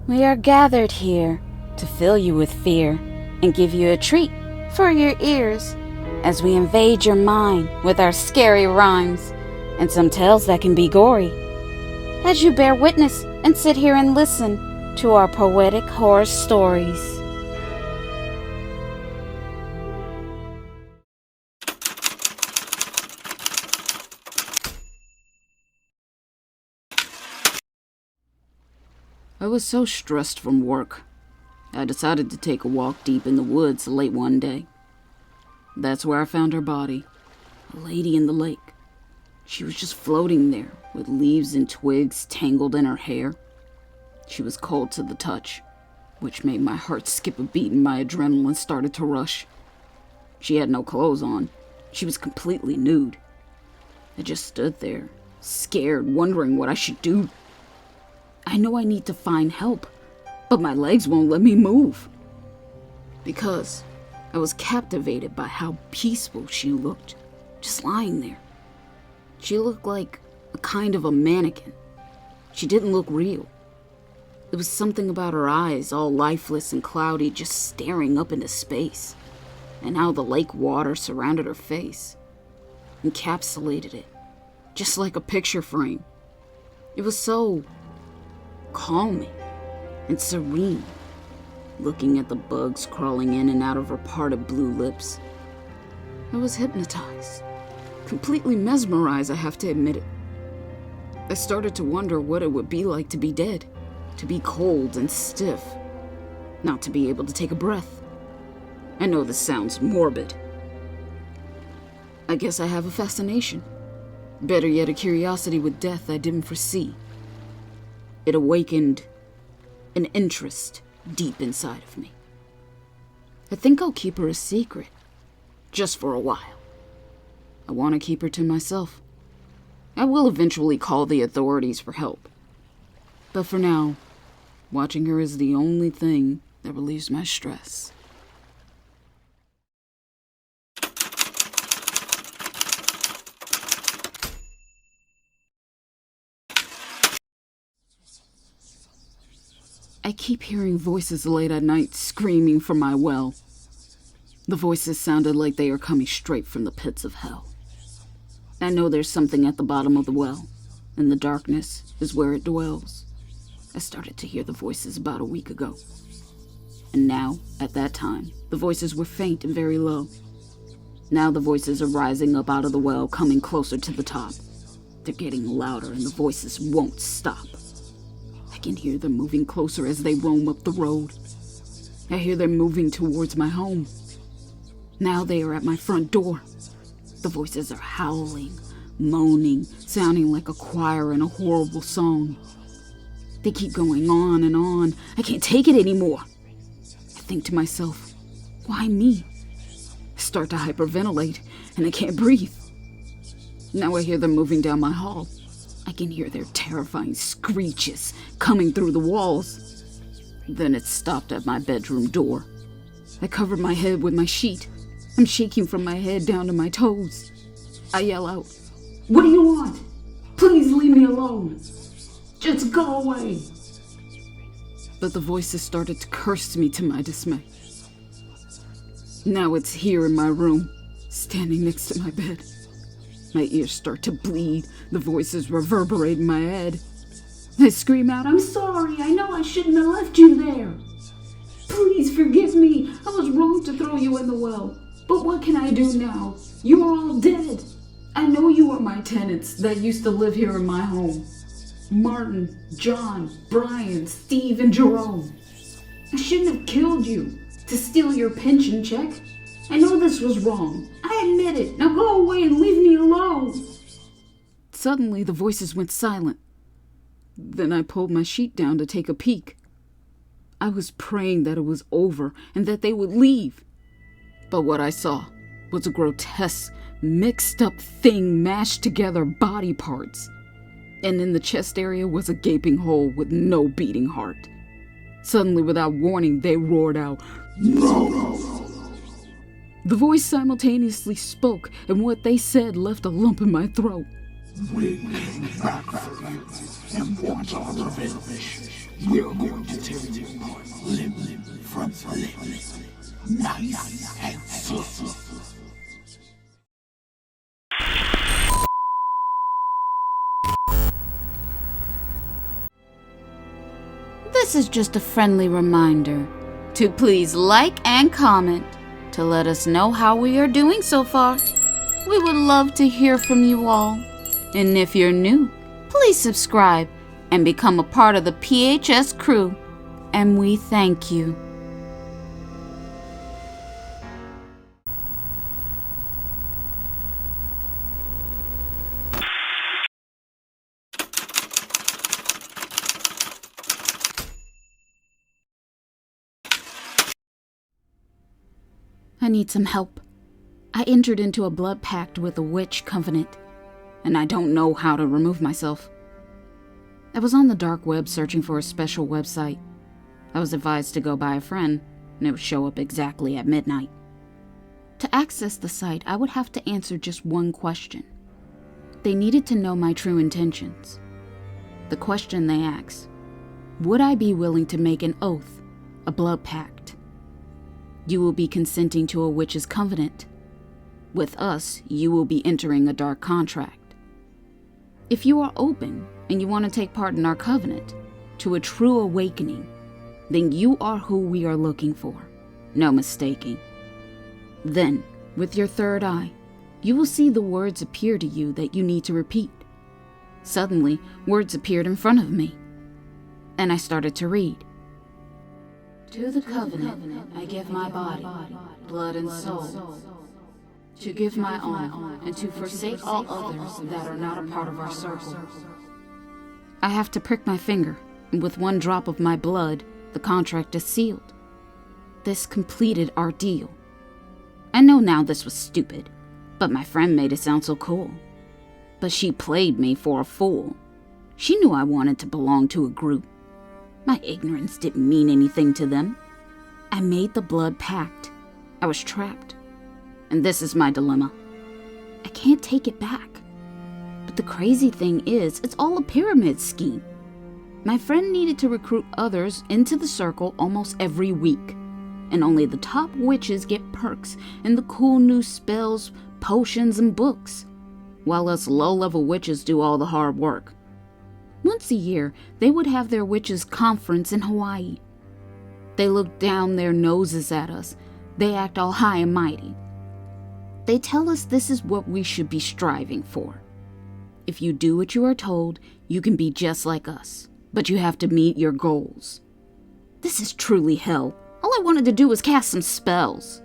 We are gathered here to fill you with fear and give you a treat for your ears as we invade your mind with our scary rhymes and some tales that can be gory. As you bear witness and sit here and listen to our poetic horror stories. I was so stressed from work, I decided to take a walk deep in the woods late one day. That's where I found her body, a lady in the lake. She was just floating there, with leaves and twigs tangled in her hair. She was cold to the touch, which made my heart skip a beat and my adrenaline started to rush. She had no clothes on. She was completely nude. I just stood there, scared, wondering what I should do. I know I need to find help, but my legs won't let me move. Because I was captivated by how peaceful she looked, just lying there. She looked like a kind of a mannequin. She didn't look real. There was something about her eyes, all lifeless and cloudy, just staring up into space, and how the lake water surrounded her face, encapsulated it, just like a picture frame. It was so calming and serene, looking at the bugs crawling in and out of her parted blue lips. I was hypnotized, completely mesmerized, I have to admit it. I started to wonder what it would be like to be dead, to be cold and stiff, not to be able to take a breath. I know this sounds morbid. I guess I have a fascination, better yet a curiosity with death I didn't foresee. It awakened an interest deep inside of me. I think I'll keep her a secret, just for a while. I want to keep her to myself. I will eventually call the authorities for help. But for now, watching her is the only thing that relieves my stress. I keep hearing voices late at night screaming from my well. The voices sounded like they are coming straight from the pits of hell. I know there's something at the bottom of the well, and the darkness is where it dwells. I started to hear the voices about a week ago. And now, at that time, the voices were faint and very low. Now the voices are rising up out of the well, coming closer to the top. They're getting louder and the voices won't stop. I can hear them moving closer as they roam up the road. I hear them moving towards my home. Now they are at my front door. The voices are howling, moaning, sounding like a choir in a horrible song. They keep going on and on. I can't take it anymore. I think to myself, why me? I start to hyperventilate, and I can't breathe. Now I hear them moving down my hall. I can hear their terrifying screeches coming through the walls. Then it stopped at my bedroom door. I covered my head with my sheet. I'm shaking from my head down to my toes. I yell out, "What do you want? Please leave me alone. Just go away." But the voices started to curse me to my dismay. Now it's here in my room, standing next to my bed. My ears start to bleed. The voices reverberate in my head. I scream out, "I'm sorry. I know I shouldn't have left you there. Please forgive me. I was wrong to throw you in the well. But what can I do now? You are all dead. I know you are my tenants that used to live here in my home. Martin, John, Brian, Steve, and Jerome. I shouldn't have killed you to steal your pension check. I know this was wrong. I admit it. Now go away and leave me alone." Suddenly, the voices went silent. Then I pulled my sheet down to take a peek. I was praying that it was over and that they would leave. But what I saw was a grotesque, mixed-up thing mashed together body parts. And in the chest area was a gaping hole with no beating heart. Suddenly, without warning, they roared out, "No!" The voice simultaneously spoke, and what they said left a lump in my throat. "We came back for you and want our revenge. We're going to tilting point, limb from limb. Nice and slow. This is just a friendly reminder to please like and comment to let us know how we are doing so far. We would love to hear from you all. And if you're new, please subscribe and become a part of the PHS crew. And we thank you. I need some help. I entered into a blood pact with a witch covenant, and I don't know how to remove myself. I was on the dark web searching for a special website. I was advised to go by a friend, and it would show up exactly at midnight. To access the site, I would have to answer just one question. They needed to know my true intentions. The question they asked, would I be willing to make an oath, a blood pact? You will be consenting to a witch's covenant. With us, you will be entering a dark contract. If you are open and you want to take part in our covenant, to a true awakening, then you are who we are looking for. No mistaking. Then, with your third eye, you will see the words appear to you that you need to repeat. Suddenly, words appeared in front of me, and I started to read. To the covenant I give my body, blood and soul, to give my all, and to forsake all others that are not a part of our circle. I have to prick my finger, and with one drop of my blood, the contract is sealed. This completed our deal. I know now this was stupid, but my friend made it sound so cool. But she played me for a fool. She knew I wanted to belong to a group. My ignorance didn't mean anything to them. I made the blood pact. I was trapped. And this is my dilemma. I can't take it back. But the crazy thing is, it's all a pyramid scheme. My friend needed to recruit others into the circle almost every week. And only the top witches get perks and the cool new spells, potions, and books, while us low-level witches do all the hard work. Once a year, they would have their witches' conference in Hawaii. They look down their noses at us. They act all high and mighty. They tell us this is what we should be striving for. If you do what you are told, you can be just like us, but you have to meet your goals. This is truly hell. All I wanted to do was cast some spells.